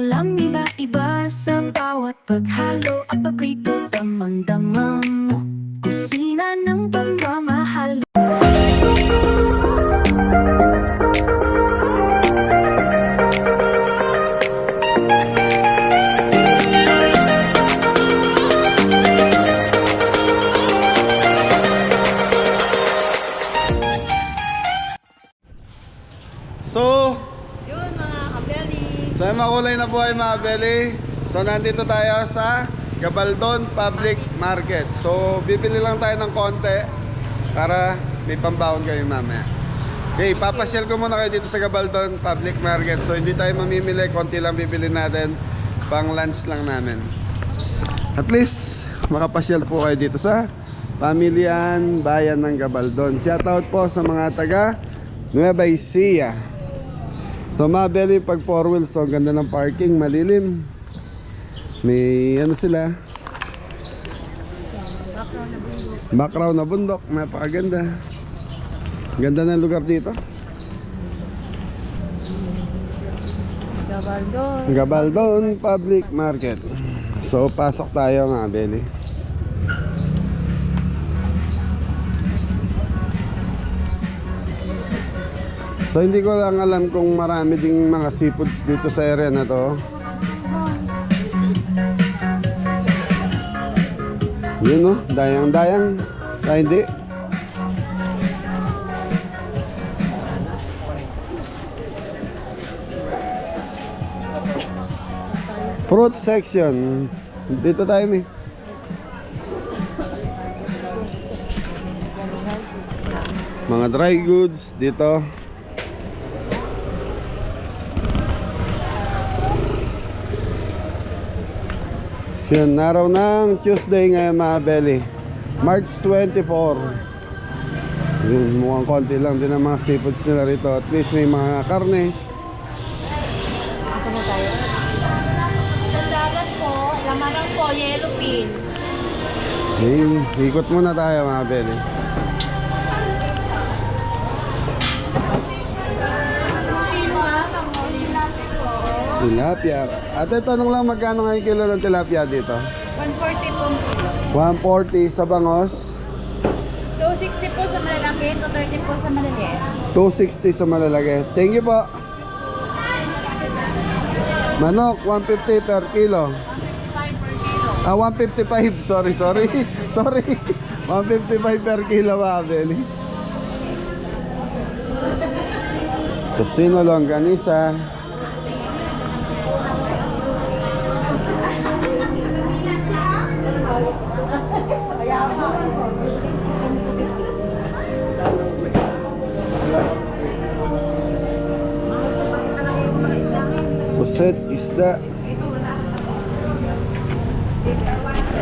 ulam iba-iba sa bawat paghalo at paprito, damang-damang mo. Kusina ng pagmamahal. So, Yun mga kabeli. sa makulay na buhay mga belly. So, nandito tayo sa Gabaldon Public Market. So, bibili lang tayo ng konti para may pambawon kayo mamaya. Okay, papasyal ko muna kayo dito sa Gabaldon Public Market. So, hindi tayo mamimili, konti lang bibili natin. Pang lunch lang namin. At least, makapasyal po kayo dito sa Pamilyan Bayan ng Gabaldon. Shoutout po sa mga taga Nueva Ecija. So mga belly, pag 4 wheels, so ganda ng parking, malilim. May ano sila, background na bundok, napakaganda. Ganda ng lugar dito, Gabaldon Public Market. So pasok tayo mga belly. So hindi ko lang alam kung marami ding mga seafoods dito sa area na to. Yun o, dayang-dayang. Ay hindi. Fruit section. Dito tayo may. Mga dry goods dito. Yun, araw ng Tuesday ngayon mga belly, March 24. Yun, mukhang konti lang din ang mga seafoods nila rito. At least may mga karne. Ako na tayo. Sandagat po, laman po, yellow pin. Okay, ikot muna tayo mga belly. Tilapia. Ate, tanong lang magkano ngayon kilo ng tilapia dito? 140 po. 140 sa bangos, 260 po sa malalaki, 230 po sa maliliit. 260 sa malalaki. Thank you po. Manok, 150 per kilo. 155 per kilo. 155, sorry. Sorry. 155 per kilo mga belly. Tocino, longganisa. Puset, isda.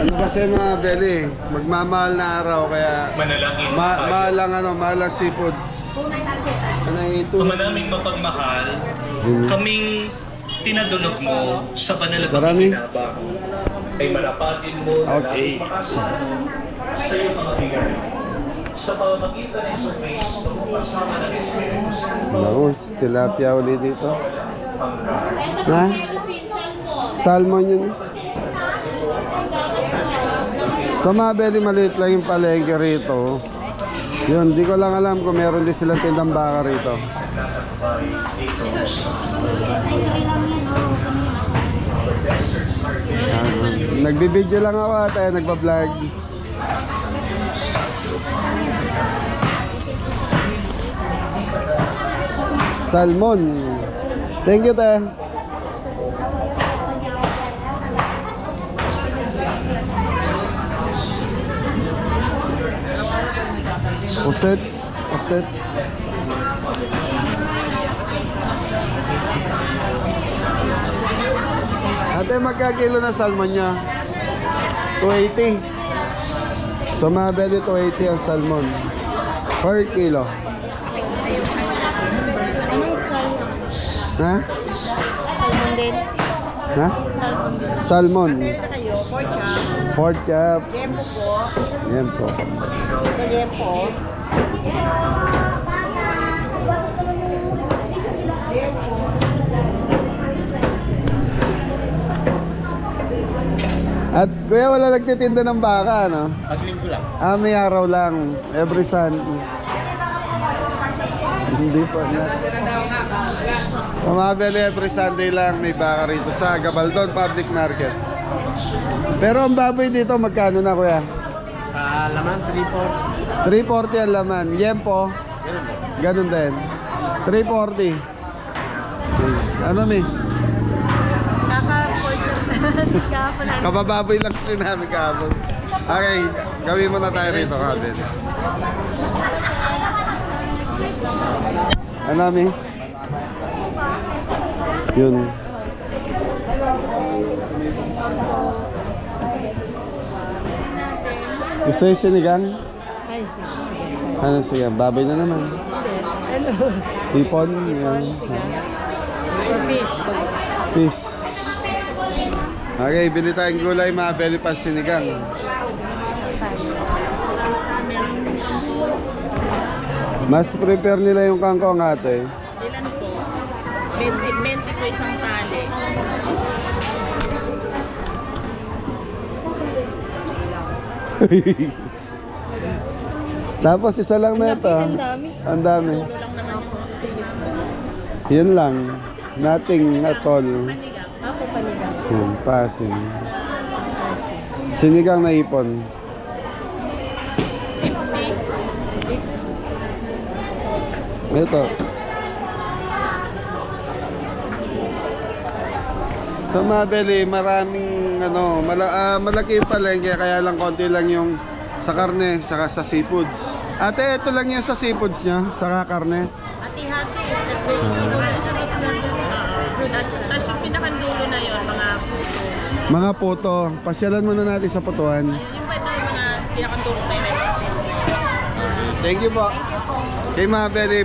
Ano kasi mga belly, magmamahal na araw kaya mahal lang seafood. Kung maraming mapagmahal, kaming tinadulog mo sa banal na pakinabang ay marapatin mo na Okay. laging makasama sa iyong mga bigay. Sa pamamagitan ng Iso Cristo, kasama ng Espiritu Santo, Bangus, tilapia ulit dito. Ha? Salmon yun. Sa mga belly, maliit lang yung palengke rito. Yun, di ko lang alam kung meron din silang tindang baka rito. Nagbibideo lang ako at nagpa-vlog. Salmon. Thank you, te. Puset. Ate, magkakilo na salmon niya? 280. Sa mga belly, 280 ang salmon per kilo. Ha? Salmon din. Ha? Salmon. Pork chop. Jempo po. Yan po. Jempo. At kuya, wala nagtitinda ng baka, ano? Paglinggo lang. Ah, may araw lang. Every Sunday. Hindi pa na. Pumabili every Sunday lang. May baka rito sa Gabaldon Public Market. Pero ang baboy dito, magkano na kuya? Sa laman, 3-4. 340 ang laman. Yempo, ganun din. 340. Okay. Ano ni? Kahapon na. Kabababoy lang kasi namin kahapon. Okay, gawin mo na tayo rito, Kabel. Ano, Mi? Yun. Gusto yung sinigang? Ay, sige. Ano sinigang? Baboy na naman. Ano? Ipon, yan. For fish. Fish. Okay, bili tayong gulay, mabili pa sinigang. Mas prepare nila yung kangkong ate. Ilan po? 20 po isang tali. Tapos isa lang na ito. Ang dami. Ang dami. Tulo lang naman po. Yun lang. Nothing at all. Ako panigang. Yun, passing. Sinigang na ipon. 50. Ito. Sa Mabeli, maraming malaki yung palengke, kaya lang konti lang yung sa karne, saka sa seafoods. Ate, ito lang yan sa seafoods niya, saka karne. Hati-hati. Tapos vegetable. Tapos yung pinakandulo na yun, mga puto. Mga puto, pasyalan muna natin sa putuan. Yung pwede yung mga pinakandulo na yun. Thank you po. Kay Mabeli,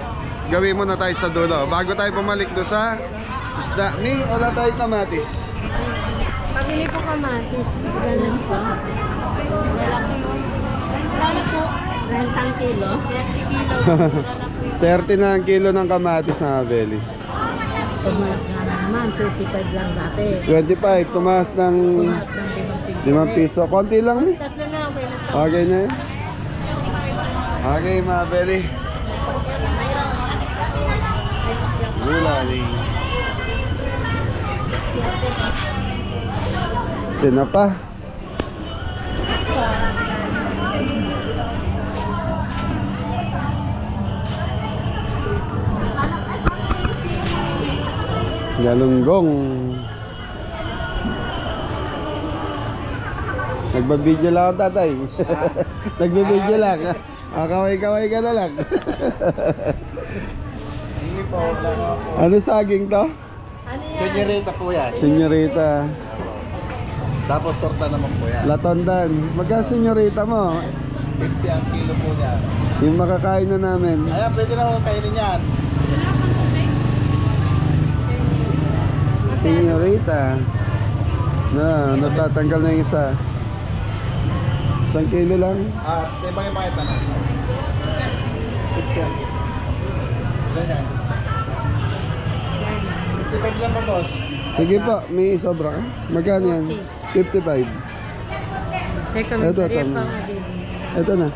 gawin muna tayo sa dulo. Bago tayo bumalik doon sa isda. May wala tayo kamatis. Pabili po kamatis. Ganun po. Malaki yun. Kano po? 30 kilo? 30 kilo. 30 na ang kilo ng kamatis na Mabeli. Tumalas nga naman. 35 lang dati. 25, tumaas ng Tumalas ng 5 piso. Konti lang ni. Tatlo na okay na. Okay na yun. Okay, Mabeli. Gulay. Tinapa. Galunggong. Nagbabidyo lang ako, tatay. Nagbabidyo lang. Kaway-kaway ka na lang. Ano saging to? Ano yan? Senyorita po yan. Senyorita. Tapos torta naman po yan. Latondan. Magka senyorita mo? 50 ang kilo po yan. Yung makakain na namin. Ayan, pwede na ako kainin yan. Senyorita. Natatanggal na yung isa. 1 kilo lang. Di ba yung makita na? 50 ang kilo. Ganyan. 55 lang po, boss. Sige po, may sobra ka. Magkano yan? 55. Ito, ito. Ito na.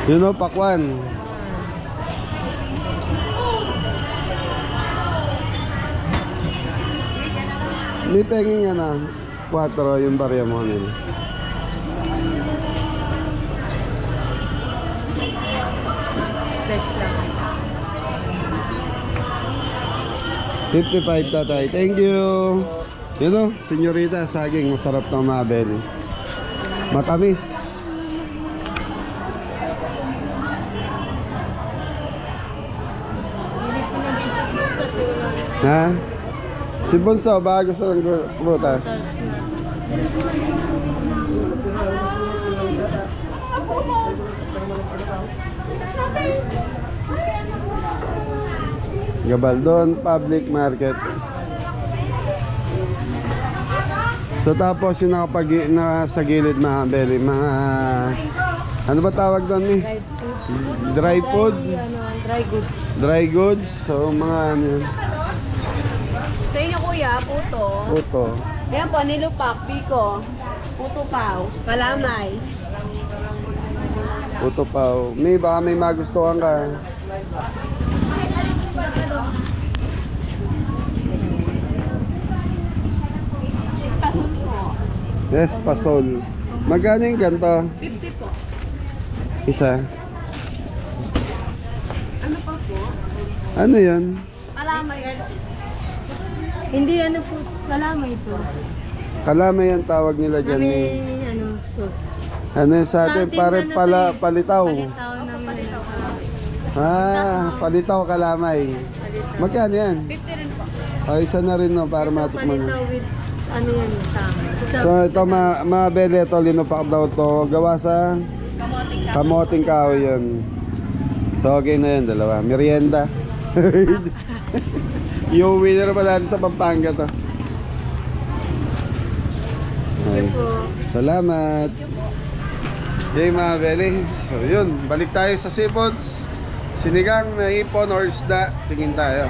Yun o, pakwan. May penging na 4 yung barya mo nila. Fresh lang. 55 tatay. Thank you. Yun o, senyorita, saging. Masarap na Mabeli. Matamis. Ha? Si Bunso, bago sa prutas. Gabaldon Public Market. So tapos yung sa gilid mga beli, mga ano ba tawag doon ni? Dry food, Dry goods. dry goods, so mga ano yun. Sa inyo kuya, puto. Puto. Ayan po, nilupak, piko. Puto pao. Kalamay. Puto pao. Baka may magustuhan ka. Pasun po. Yes, pasol. Magkano yung ganito? 50 po. Isa. Ano pa po? Ano yun? Kalamay. Hindi ano po, kalamay ito. Kalamay ang tawag nila dyan. Kami, Eh. ano, sus. Ano yun sa atin? Sa atin, Pare ano pala, to eh. palitaw. Palitaw namin ito. Palitaw kalamay. Magkano yan? 50 rin po. Isa na rin no, para matikman mo. Palitaw with, ano yan, sama. So ito mga bele, ito linupak daw to. Gawa sa kamoting kahoy yun. So okay na yun, dalawa. Merienda. Iuwi na naman natin sa Pampanga to. Okay. Salamat. Okay mga bele. So yun, balik tayo sa seafoods. Sinigang na ipon or isda. Tingin tayo.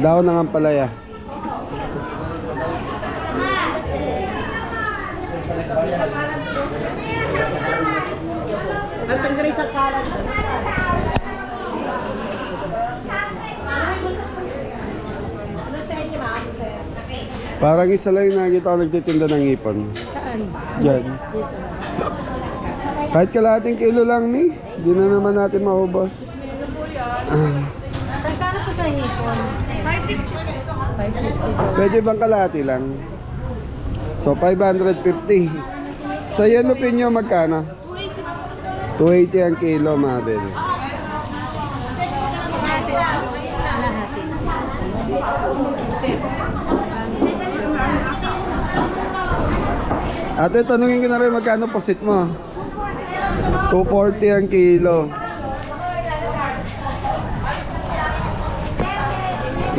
Daon ng ampalaya. Ang tanggari sa kalat. Parang isa lang yung nakikita ko nagtitinda ng ipon. Saan? Diyan. Kahit kalahating kilo lang ni, hindi na naman natin maubos. Saan po sa hipon? 550. Pwede bang kalahati lang? So 550. Sa yellow pinyo magkano? 280 ang kilo mga bel. Ate, tanungin ko na rin magkano posit mo? 240 ang kilo.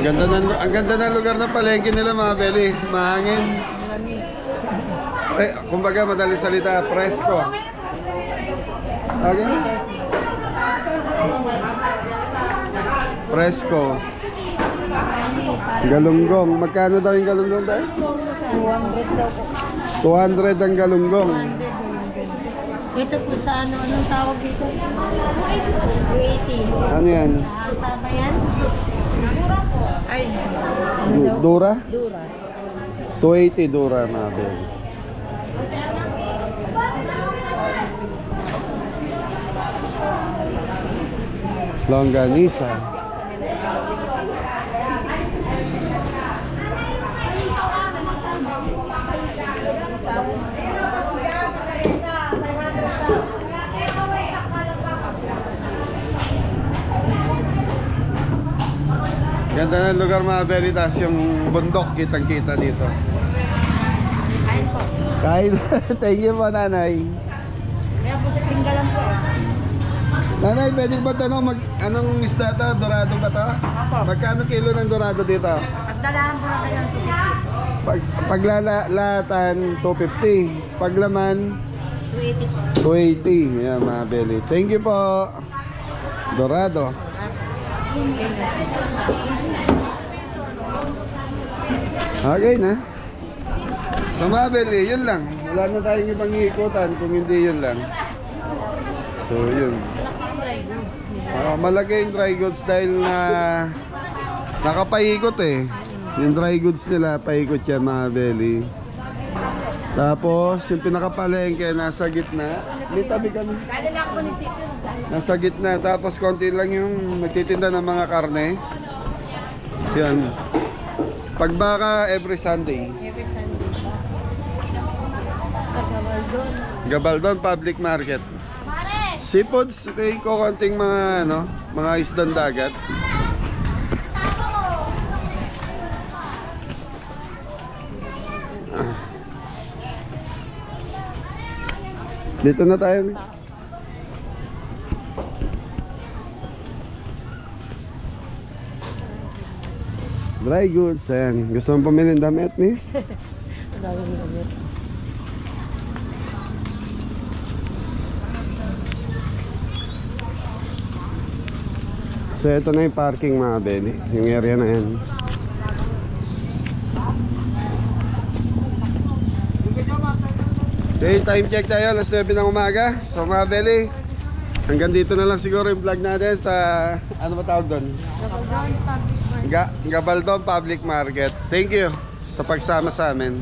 Ang ganda ng lugar ng palengke nila mga beli. Mahangin. Kumbaga madali salita, presko. Okay? Presko. Galunggong. Magkano daw yung galunggong tayo? 200 daw po. 200 ang galunggong. 200. Ito po sa ano, anong tawag dito? 280. Ano yan? Sama yan? Ay, ano daw? Dura? Dura. 280 dura mga beli. Longganisa. Ganda ng lugar mga Veritas, yung bundok kitang-kita dito. Kain po. Kain. Thank you po, nanay. Kaya po sa tinggalan po. Nanay, pwede ba tanong anong isda to? Dorado ba to? Magkano kilo ng dorado dito? Pagdalahan po natin ng Paglalatan, 250. Paglaman, 280 po. 280. Ayan mga beli. Thank you po. Dorado. Okay na. So mga beli, yun lang. Wala na tayong ibang ikutan kung hindi yun lang. So yun. Malaki yung dry goods dahil na nakapaikot eh. Yung dry goods nila, paikot yan mga beli. Tapos yung pinakapalengke nasa gitna. May tabi kami. Nasa gitna. Tapos konti lang yung nagtitinda ng mga karne. Yan. Pagbaka every Sunday. Gabaldon Public Market. Seafoods, may konting mga ano, mga isdang dagat. Dito na tayo. Dry goods, ayan. Gusto mong pumili ng damit, ni? So ito na yung parking mga Benny, yung area na yan. Okay, time check tayo, alas 9 ng umaga. So mga Benny, hanggang dito na lang siguro yung vlog natin sa, ano ba tawag doon? Gabaldon Public Market. Thank you sa pagsama sa amin.